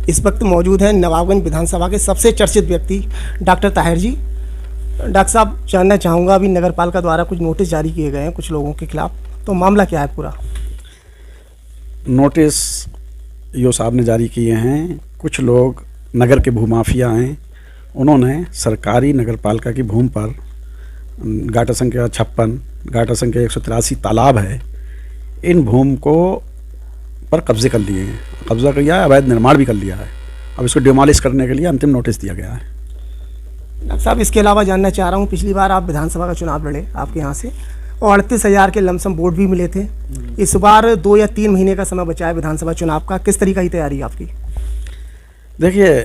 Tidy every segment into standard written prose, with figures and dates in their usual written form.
इस वक्त मौजूद हैं नवाबगंज विधानसभा के सबसे चर्चित व्यक्ति डॉक्टर ताहिर जी। डॉक्टर साहब, जानना चाहूँगा, अभी नगर पालिका द्वारा कुछ नोटिस जारी किए गए हैं कुछ लोगों के खिलाफ, तो मामला क्या है पूरा? नोटिस यो साहब ने जारी किए हैं। कुछ लोग नगर के भूमाफिया हैं, उन्होंने सरकारी नगर पालिका की भूमि पर गाटा संख्या 56, गाटा संख्या 183 तालाब है, इन भूमि को पर कब्जे कर लिए हैं। कब्जा किया है, अवैध निर्माण भी कर लिया है। अब इसको डिमोलिश करने के लिए अंतिम नोटिस दिया गया है। डॉक्टर साहब, इसके अलावा जानना चाह रहा हूँ, पिछली बार आप विधानसभा का चुनाव लड़े आपके यहाँ से और 38,000 के लमसम वोट भी मिले थे। इस बार 2 या 3 महीने का समय बचा है विधानसभा चुनाव का, किस तरीके की तैयारी है आपकी? देखिए,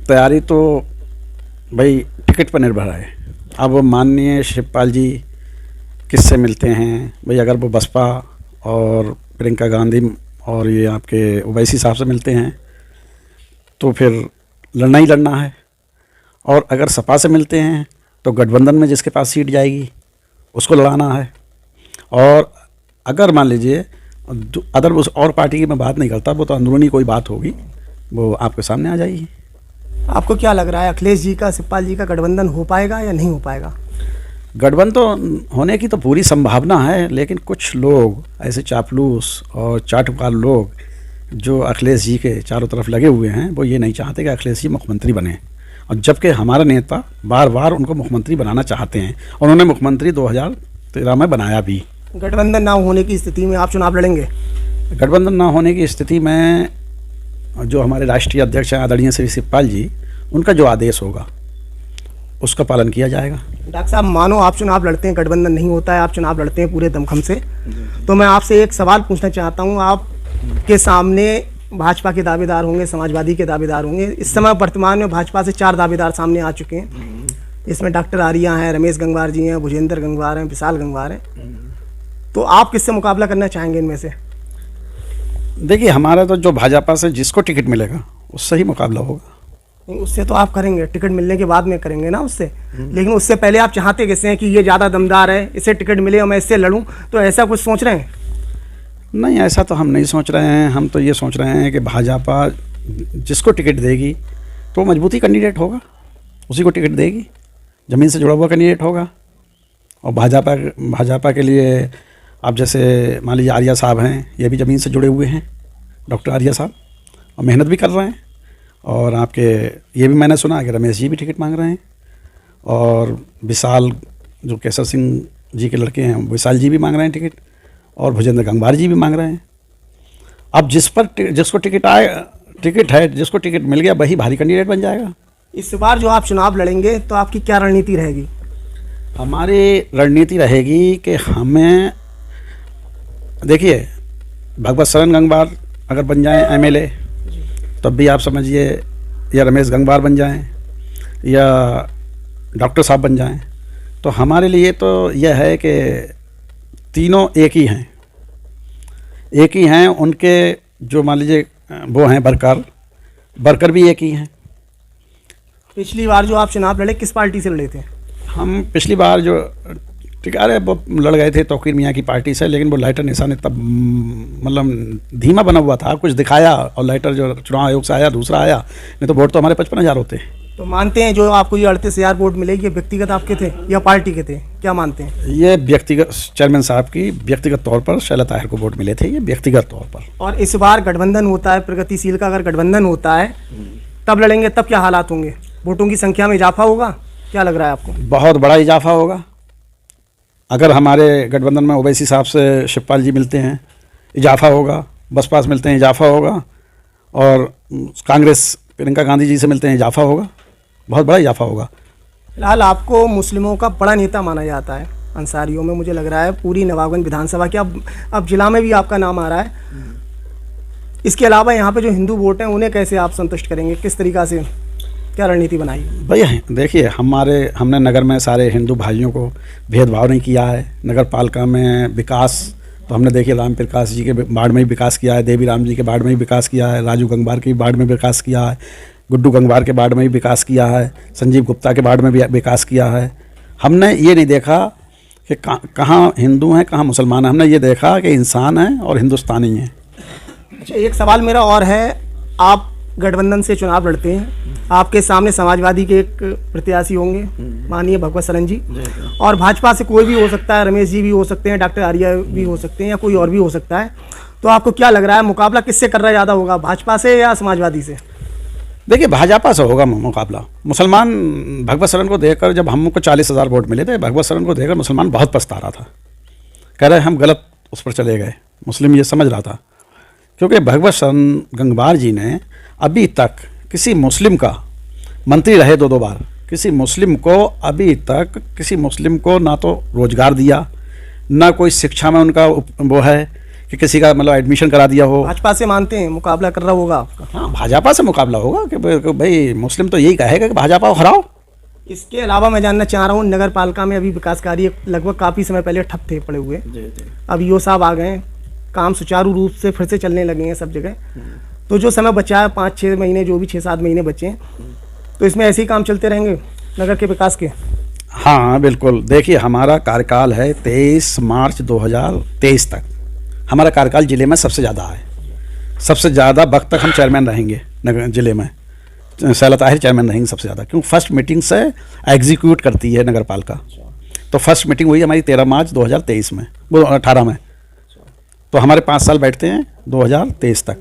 तैयारी तो भाई टिकट पर निर्भर है। अब माननीय शिवपाल जी किससे मिलते हैं भाई? अगर वो बसपा और प्रियंका गांधी और ये आपके ओवैसी साहब से मिलते हैं तो फिर लड़ना ही लड़ना है, और अगर सपा से मिलते हैं तो गठबंधन में जिसके पास सीट जाएगी उसको लड़ाना है। और अगर मान लीजिए अदर उस और पार्टी की मैं बात नहीं करता, वो तो अंदरूनी कोई बात होगी, वो आपके सामने आ जाएगी। आपको क्या लग रहा है, अखिलेश जी का शिवपाल जी का गठबंधन हो पाएगा या नहीं हो पाएगा? गठबंधन तो होने की तो पूरी संभावना है, लेकिन कुछ लोग ऐसे चापलूस और चाटुकार लोग जो अखिलेश जी के चारों तरफ लगे हुए हैं, वो ये नहीं चाहते कि अखिलेश जी मुख्यमंत्री बने, और जबकि हमारा नेता बार बार उनको मुख्यमंत्री बनाना चाहते हैं। उन्होंने मुख्यमंत्री 2013 में बनाया भी। गठबंधन ना होने की स्थिति में आप चुनाव लड़ेंगे? गठबंधन ना होने की स्थिति में जो हमारे राष्ट्रीय अध्यक्ष हैं आदरणीय श्री शिवपाल जी, उनका जो आदेश होगा उसका पालन किया जाएगा। डॉक्टर साहब, मानो आप चुनाव लड़ते हैं, गठबंधन नहीं होता है, आप चुनाव लड़ते हैं पूरे दमखम से, तो मैं आपसे एक सवाल पूछना चाहता हूँ। आपके सामने भाजपा के दावेदार होंगे, समाजवादी के दावेदार होंगे। इस समय वर्तमान में भाजपा से 4 दावेदार सामने आ चुके हैं। इसमें डॉक्टर आर्या हैं, रमेश गंगवार जी हैं, भुजेंद्र गंगवार हैं, विशाल गंगवार हैं। तो आप किससे मुकाबला करना चाहेंगे इनमें से? देखिए, हमारा तो जो भाजपा से जिसको टिकट मिलेगा उससे ही मुकाबला होगा। उससे तो आप करेंगे, टिकट मिलने के बाद में करेंगे ना उससे, लेकिन उससे पहले आप चाहते कैसे हैं कि ये ज़्यादा दमदार है, इससे टिकट मिले और मैं इससे लड़ूं, तो ऐसा कुछ सोच रहे हैं? नहीं, ऐसा तो हम नहीं सोच रहे हैं। हम तो ये सोच रहे हैं कि भाजपा जिसको टिकट देगी तो मजबूती कैंडिडेट होगा, उसी को टिकट देगी, ज़मीन से जुड़ा हुआ कैंडिडेट होगा। और भाजपा के लिए आप जैसे मान लीजिए आर्या साहब हैं, ये भी ज़मीन से जुड़े हुए हैं, डॉक्टर आर्या साहब, और मेहनत भी कर रहे हैं। और आपके ये भी मैंने सुना कि रमेश जी भी टिकट मांग रहे हैं, और विशाल जो केसर सिंह जी के लड़के हैं विशाल जी भी मांग रहे हैं टिकट, और भुजेंद्र गंगवार जी भी मांग रहे हैं। अब जिसको टिकट है, जिसको टिकट मिल गया वही भारी कैंडिडेट बन जाएगा। इस बार जो आप चुनाव लड़ेंगे तो आपकी क्या रणनीति रहेगी? हमारी रणनीति रहेगी कि हमें, देखिए, भगवत शरण गंगवार अगर बन जाएं MLA, तब भी आप समझिए, या रमेश गंगवार बन जाएं, या डॉक्टर साहब बन जाएं, तो हमारे लिए तो यह है कि तीनों एक ही हैं। उनके जो मान लीजिए वो हैं वर्कर भी एक ही हैं। पिछली बार जो आप चुनाव लड़े किस पार्टी से लड़े थे? हम पिछली बार जो वो लड़ गए थे तौकीर मियाँ की पार्टी से, लेकिन वो लाइटर निशान तब मतलब धीमा बना हुआ था, कुछ दिखाया, और लाइटर जो चुनाव आयोग से आया दूसरा आया, नहीं तो वोट तो हमारे 55,000 होते हैं। तो मानते हैं जो आपको ये 38,000 वोट मिले, ये व्यक्तिगत आपके थे या पार्टी के थे, क्या मानते हैं? ये व्यक्तिगत, चेयरमैन साहब की व्यक्तिगत तौर पर शैला ताहिर को वोट मिले थे, ये व्यक्तिगत तौर पर। और इस बार गठबंधन होता है, प्रगतिशील का अगर गठबंधन होता है तब लड़ेंगे, तब क्या हालात होंगे? वोटों की संख्या में इजाफा होगा, क्या लग रहा है आपको? बहुत बड़ा इजाफा होगा। अगर हमारे गठबंधन में ओवैसी साहब से शिवपाल जी मिलते हैं, इजाफा होगा। बसपा से मिलते हैं, इजाफा होगा। और कांग्रेस प्रियंका गांधी जी से मिलते हैं, इजाफा होगा, बहुत बड़ा इजाफा होगा। फिलहाल आपको मुस्लिमों का बड़ा नेता माना जाता है अंसारियों में, मुझे लग रहा है पूरी नवाबगंज विधानसभा के, अब जिला में भी आपका नाम आ रहा है। इसके अलावा यहाँ पे जो हिंदू वोट हैं उन्हें कैसे आप संतुष्ट करेंगे, किस तरीक़ा से, क्या रणनीति बनाई? भैया देखिए, हमने नगर में सारे हिंदू भाइयों को भेदभाव नहीं किया है। नगर पालिका में विकास तो हमने देखिए राम प्रकाश जी के वार्ड में भी विकास किया है, देवी राम जी के वार्ड में भी विकास किया है, राजू गंगवार के वार्ड में विकास किया है, गुड्डू गंगवार के वार्ड में भी विकास किया है, संजीव गुप्ता के वार्ड में भी विकास किया है। हमने ये नहीं देखा कि कहाँ हिंदू हैं कहाँ मुसलमान हैं, हमने ये देखा कि इंसान हैं और हिंदुस्तानी हैं। अच्छा, एक सवाल मेरा और है, आप गठबंधन से चुनाव लड़ते हैं। आपके सामने समाजवादी के एक प्रत्याशी होंगे, माननीय भगवत सरन जी, और भाजपा से कोई भी हो सकता है, रमेश जी भी हो सकते हैं, डॉक्टर आर्या भी हो सकते हैं, या कोई और भी हो सकता है। तो आपको क्या लग रहा है, मुकाबला किससे कर रहा ज़्यादा होगा, भाजपा से या समाजवादी से? देखिए, भाजपा से होगा मुकाबला। मुसलमान भगवत सरन को देखकर, जब हमको 40,000 वोट मिले थे, भगवत सरन को देखकर मुसलमान बहुत पछता रहा था, कह रहे हम गलत उस पर चले गए। मुस्लिम ये समझ रहा था, क्योंकि भगवत सरन गंगवार जी ने अभी तक किसी मुस्लिम का मंत्री रहे 2-2 बार, किसी मुस्लिम को अभी तक किसी मुस्लिम को ना तो रोजगार दिया, ना कोई शिक्षा में उनका वो है कि किसी का मतलब एडमिशन करा दिया हो। भाजपा से मानते हैं मुकाबला कर रहा होगा आपका? हाँ, भाजपा से मुकाबला होगा कि भाई मुस्लिम तो यही कहेगा कि भाजपा को हराओ। इसके अलावा मैं जानना चाह रहा हूँ, नगर पालिका में अभी विकास कार्य लगभग काफ़ी समय पहले ठप थे पड़े हुए, अब ईओ साहब आ गए हैं, काम सुचारू रूप से फिर से चलने लगे हैं सब जगह। तो जो समय बचा है 5-6 महीने, जो भी 6-7 महीने बचे हैं, तो इसमें ऐसे ही काम चलते रहेंगे नगर के विकास के? हाँ बिल्कुल। देखिए, हमारा कार्यकाल है 23 मार्च 2023 तक। हमारा कार्यकाल जिले में सबसे ज़्यादा है, सबसे ज़्यादा वक्त तक हम चेयरमैन रहेंगे नगर जिले में। शैला ताहिर चेयरमैन रहेंगे सबसे ज़्यादा, क्योंकि फर्स्ट मीटिंग से एग्जीक्यूट करती है नगर पालिका। तो फर्स्ट मीटिंग हुई हमारी 13 मार्च 2023 में, वो 18 में। तो हमारे 5 साल बैठते हैं 2023 तक।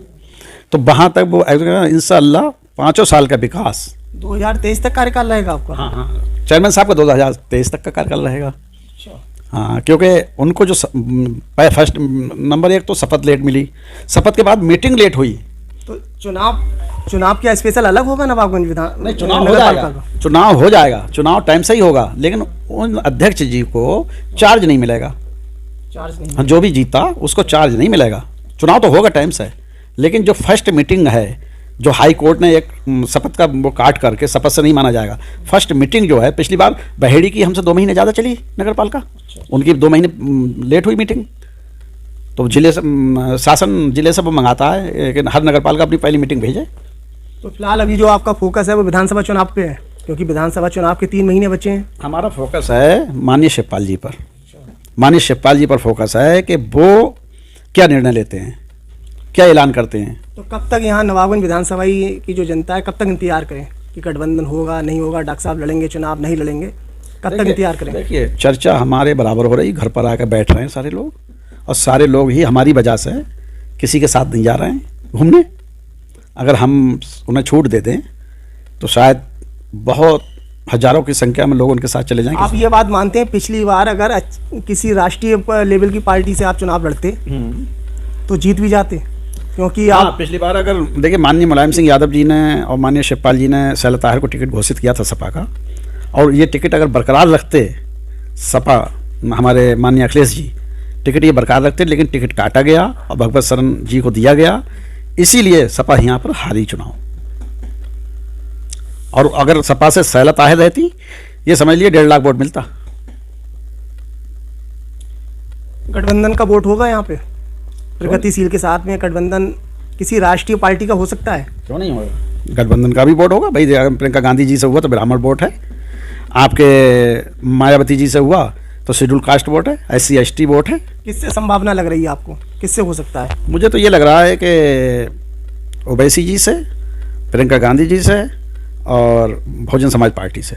तो वहाँ तक वो इंशाअल्लाह 5 साल का विकास। 2023 तक कार्यकाल रहेगा आपका? हाँ, चेयरमैन साहब का 2023 तक का कार्यकाल रहेगा। हाँ, क्योंकि उनको जो फर्स्ट नंबर 1 तो शपथ लेट मिली, शपथ के बाद मीटिंग लेट हुई। तो चुनाव क्या स्पेशल अलग होगा नवाबगंज विधान? नहीं, चुनाव हो जाएगा, चुनाव हो जाएगा, चुनाव टाइम से ही होगा, लेकिन उन अध्यक्ष जी को चार्ज नहीं मिलेगा। चार्ज नहीं? जो भी जीता उसको चार्ज नहीं मिलेगा। चुनाव तो होगा टाइम से, लेकिन जो फर्स्ट मीटिंग है, जो हाई कोर्ट ने एक शपथ का वो काट करके शपथ से नहीं माना जाएगा। फर्स्ट मीटिंग जो है, पिछली बार बहेड़ी की हमसे 2 महीने ज़्यादा चली नगर पालिका, उनकी 2 महीने लेट हुई मीटिंग। तो जिले से शासन जिले से वो मंगाता है, लेकिन हर नगर पालिका अपनी पहली मीटिंग भेजे। तो फिलहाल अभी जो आपका फोकस है वो विधानसभा चुनाव पे है, क्योंकि विधानसभा चुनाव के 3 महीने बचे हैं। हमारा फोकस है माननीय शिवपाल जी पर, माननीय शिवपाल जी पर फोकस है कि वो क्या निर्णय लेते हैं, क्या ऐलान करते हैं। तो कब तक यहाँ नवाबगंज विधानसभा की जो जनता है, कब तक इंतजार करें कि गठबंधन होगा नहीं होगा, डॉक्टर साहब लड़ेंगे चुनाव नहीं लड़ेंगे, कब तक इंतजार करें? देखिए, चर्चा हमारे बराबर हो रही, घर पर आकर बैठ रहे हैं सारे लोग, और सारे लोग ही हमारी वजह से किसी के साथ नहीं जा रहे हैं घूमने। अगर हम उन्हें छूट दे दें तो शायद बहुत हजारों की संख्या में लोग उनके साथ चले जाएंगे। आप ये बात मानते हैं पिछली बार अगर किसी राष्ट्रीय लेवल की पार्टी से आप चुनाव लड़ते तो जीत भी जाते? क्योंकि आप पिछली बार अगर देखिए, माननीय मुलायम सिंह यादव जी ने और माननीय शिवपाल जी ने शैला ताहिर को टिकट घोषित किया था सपा का, और ये टिकट अगर बरकरार रखते, सपा हमारे माननीय अखिलेश जी टिकट ये बरकरार रखते, लेकिन टिकट काटा गया और भगवत सरन जी को दिया गया, इसीलिए सपा यहाँ पर हारी चुनाव। और अगर सपा से शैला ताहिर रहती, ये समझ लिए 1.5 लाख वोट मिलता। गठबंधन का वोट होगा यहाँ पे प्रगतिशील के साथ में? गठबंधन किसी राष्ट्रीय पार्टी का हो सकता है? क्यों नहीं होगा? गठबंधन का भी वोट होगा भाई। प्रियंका गांधी जी से हुआ तो ब्राह्मण वोट है, आपके मायावती जी से हुआ तो शेड्यूल कास्ट वोट है, SC ST वोट है। किससे संभावना लग रही है आपको, किससे हो सकता है? मुझे तो ये लग रहा है कि ओवैसी जी से, प्रियंका गांधी जी से और बहुजन समाज पार्टी से।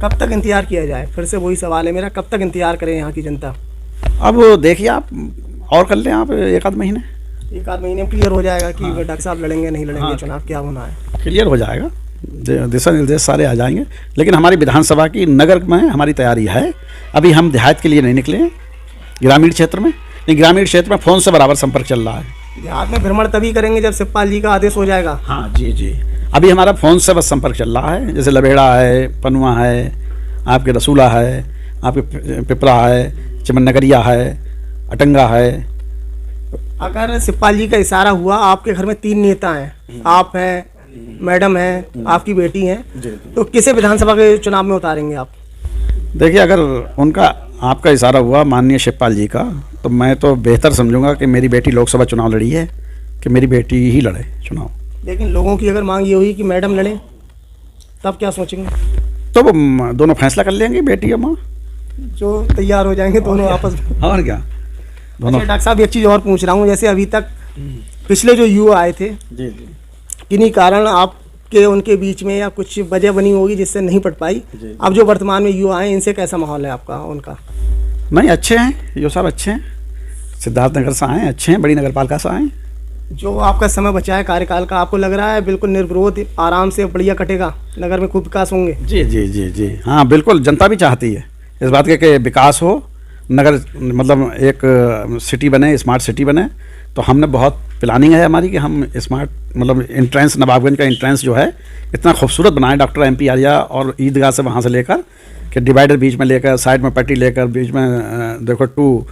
कब तक इंतजार किया जाए? फिर से वही सवाल है मेरा, कब तक इंतजार करें यहाँ की जनता? अब देखिए, आप और कर लें आप 1-8 महीने, 1-8 महीने में क्लियर हो जाएगा कि डॉक्टर साहब लड़ेंगे नहीं लड़ेंगे, चुनाव क्या होना है, क्लियर हो जाएगा, दिशा निर्देश सारे आ जाएंगे। लेकिन हमारी विधानसभा की नगर में हमारी तैयारी है। अभी हम देहात के लिए नहीं निकले हैं, ग्रामीण क्षेत्र में नहीं, ग्रामीण क्षेत्र में फ़ोन से बराबर संपर्क चल रहा है। देहात में भ्रमण तभी करेंगे जब शिवपाल जी का आदेश हो जाएगा। हाँ जी, अभी हमारा फ़ोन से बस संपर्क चल रहा है, जैसे लबेड़ा है, पनुआ है, आपके रसूला है, आपके पिपरा है, चमन नगरिया है, अटंगा है। अगर शिवपाल जी का इशारा हुआ, आपके घर में 3 नेता हैं, आप हैं, मैडम हैं, आपकी बेटी हैं, तो किसे विधानसभा के चुनाव में उतारेंगे आप? देखिए, अगर उनका आपका इशारा हुआ माननीय शिवपाल जी का, तो मैं तो बेहतर समझूंगा कि मेरी बेटी लोकसभा चुनाव लड़ी है, कि मेरी बेटी ही लड़े चुनाव। लेकिन लोगों की अगर मांग ये हुई कि मैडम लड़े, तब क्या सोचेंगे? तो वो दोनों फैसला कर लेंगे, बेटी और माँ जो तैयार हो जाएंगे दोनों आपस में। और क्या दोनों। डॉक्टर साहब एक चीज़ और पूछ रहा हूँ, जैसे अभी तक पिछले जो युवा आए थे किन्हीं कारण आपके उनके बीच में या कुछ वजह बनी होगी जिससे नहीं पढ़ पाई। अब जो वर्तमान में युवा हैं, इनसे कैसा माहौल है आपका उनका? नहीं, अच्छे हैं, यो साहब अच्छे हैं, सिद्धार्थनगर से आए, अच्छे हैं, बड़ी नगर पालिका से आए। जो आपका समय बचा है कार्यकाल का, आपको लग रहा है बिल्कुल निर्विरोध आराम से बढ़िया कटेगा, नगर में खूब विकास होंगे? जी जी जी जी हाँ, बिल्कुल, जनता भी चाहती है इस बात के कि विकास हो, नगर मतलब एक सिटी बने, स्मार्ट सिटी बने। तो हमने बहुत प्लानिंग है हमारी कि हम स्मार्ट मतलब एंट्रेंस, नवाबगंज का एंट्रेंस जो है इतना खूबसूरत बनाए डॉक्टर MP आर्या और ईदगाह से वहाँ से लेकर कि डिवाइडर बीच में लेकर, साइड में पट्टी लेकर, बीच में देखो 2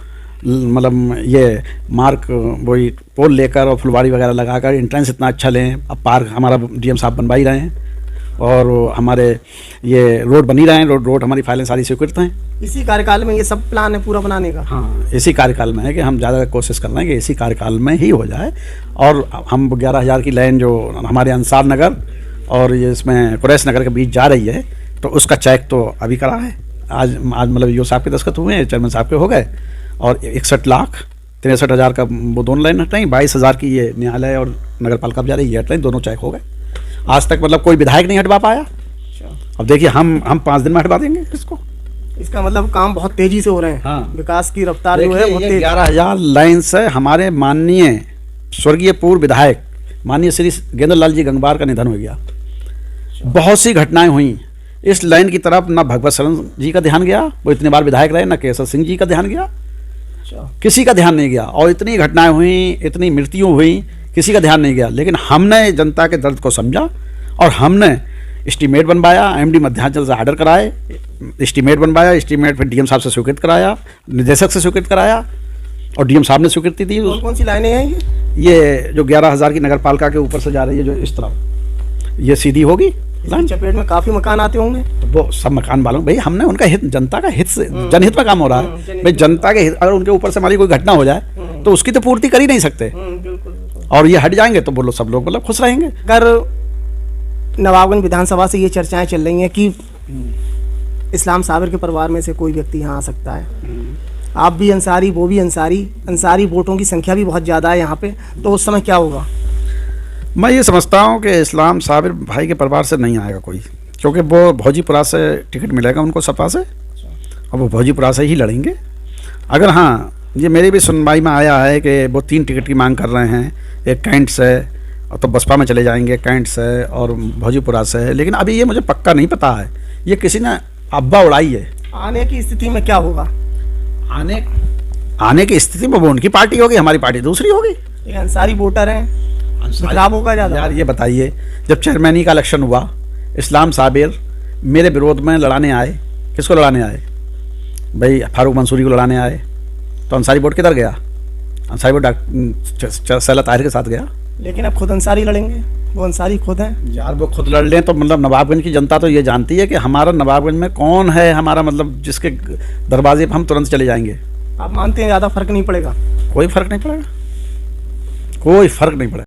मतलब ये मार्क वही पोल लेकर और फुलवारी वगैरह लगाकर एंट्रेंस इतना अच्छा लें। अब पार्क हमारा DM साहब बनवा ही रहे हैं और हमारे ये रोड बनी रहे हैं, रोड हमारी फाइलें सारी स्वीकृत हैं। इसी कार्यकाल में ये सब प्लान है पूरा बनाने का? हाँ, इसी कार्यकाल में है कि हम ज़्यादा कोशिश कर रहे हैं कि इसी कार्यकाल में ही हो जाए। और हम 11,000 की लाइन जो हमारे अंसार नगर और ये इसमें कुरैश नगर के बीच जा रही है, तो उसका चेक तो अभी करा है। आज मतलब यो साहब के दस्तखत हुए हैं, चेयरमैन साहब के हो गए, और 61,63,000 का वो दोनों लाइन हटाई, 22,000 की ये न्यायालय और नगर पालिका जा रही है हटलाइन, दोनों चेक हो गए। आज तक मतलब कोई विधायक नहीं हटवा पाया। अब देखिए हम 5 दिन में हटवा देंगे इसको। इसका मतलब काम बहुत तेजी से हो रहे हैं। हाँ। विकास की रफ्तार जो है बहुत तेज। 11,000 लाइन से हमारे माननीय स्वर्गीय पूर्व विधायक माननीय श्री गेंदर लाल जी गंगवार का निधन हो गया। बहुत सी घटनाएं हुई, इस लाइन की तरफ ना भगवत शरण जी का ध्यान गया, वो इतने बार विधायक रहे, ना केसर सिंह जी का ध्यान गया, किसी का ध्यान नहीं गया। और इतनी घटनाएं हुई, इतनी मृत्युएं हुई, किसी का ध्यान नहीं गया। लेकिन हमने जनता के दर्द को समझा और हमने एस्टीमेट बनवाया, MD मध्यांचल से ऑर्डर कराए, एस्टीमेट बनवाया, एस्टीमेट फिर DM साहब से स्वीकृत कराया, निदेशक से स्वीकृत कराया और DM साहब ने स्वीकृति दी। कौन सी लाइनें हैं ये जो 11,000 की नगर पालिका के ऊपर से जा रही है, जो इस तरफ ये सीधी होगी लाइन, चपेट में काफी मकान आते होंगे। तो वो सब मकान वालों, भाई हमने उनका हित, जनता का हित से, जनहित में काम हो रहा है भाई। जनता के हित, अगर उनके ऊपर से हमारी कोई घटना हो जाए तो उसकी तो पूर्ति कर ही नहीं सकते। और ये हट जाएंगे तो बोलो सब लोग मतलब खुश रहेंगे। अगर नवाबगंज विधानसभा से ये चर्चाएं चल रही हैं कि इस्लाम साबिर के परिवार में से कोई व्यक्ति यहाँ आ सकता है, आप भी अंसारी, वो भी अंसारी वोटों की संख्या भी बहुत ज़्यादा है यहाँ पे, तो उस समय क्या होगा? मैं ये समझता हूँ कि इस्लाम साबिर भाई के परिवार से नहीं आएगा कोई, क्योंकि वो भौजीपुरा से टिकट मिलेगा उनको सपा से, और वो भौजीपुरा से ही लड़ेंगे। अगर हाँ, ये मेरी भी सुनवाई में आया है कि वो 3 टिकट की मांग कर रहे हैं, एक कैंट से, और तो बसपा में चले जाएंगे, कैंट से और भौजीपुरा से। लेकिन अभी ये मुझे पक्का नहीं पता है, ये किसी ने अब्बा उड़ाई है। आने की स्थिति में क्या होगा? आने की स्थिति में वो उनकी पार्टी होगी, हमारी पार्टी दूसरी होगी। ये अंसारी वोटर हैं, खराब होगा ज़्यादा। यार ये बताइए, जब चेयरमैनी का इलेक्शन हुआ, इस्लाम साबिर मेरे विरोध में लड़ाने आए, किसको लड़ाने आए भाई? फारूक मंसूरी को लड़ाने आए, तो अंसारी वोट किधर गया? अंसारी वोट सैला ताहिर के साथ गया। लेकिन अब खुद अंसारी लड़ेंगे, वो अंसारी खुद हैं। यार वो खुद लड़ लें तो मतलब नवाबगंज की जनता तो ये जानती है कि हमारा नवाबगंज में कौन है, हमारा मतलब जिसके दरवाजे पर हम तुरंत चले जाएंगे। आप मानते हैं ज़्यादा फर्क नहीं पड़ेगा? कोई फर्क नहीं पड़ेगा, कोई फर्क नहीं पड़ेगा।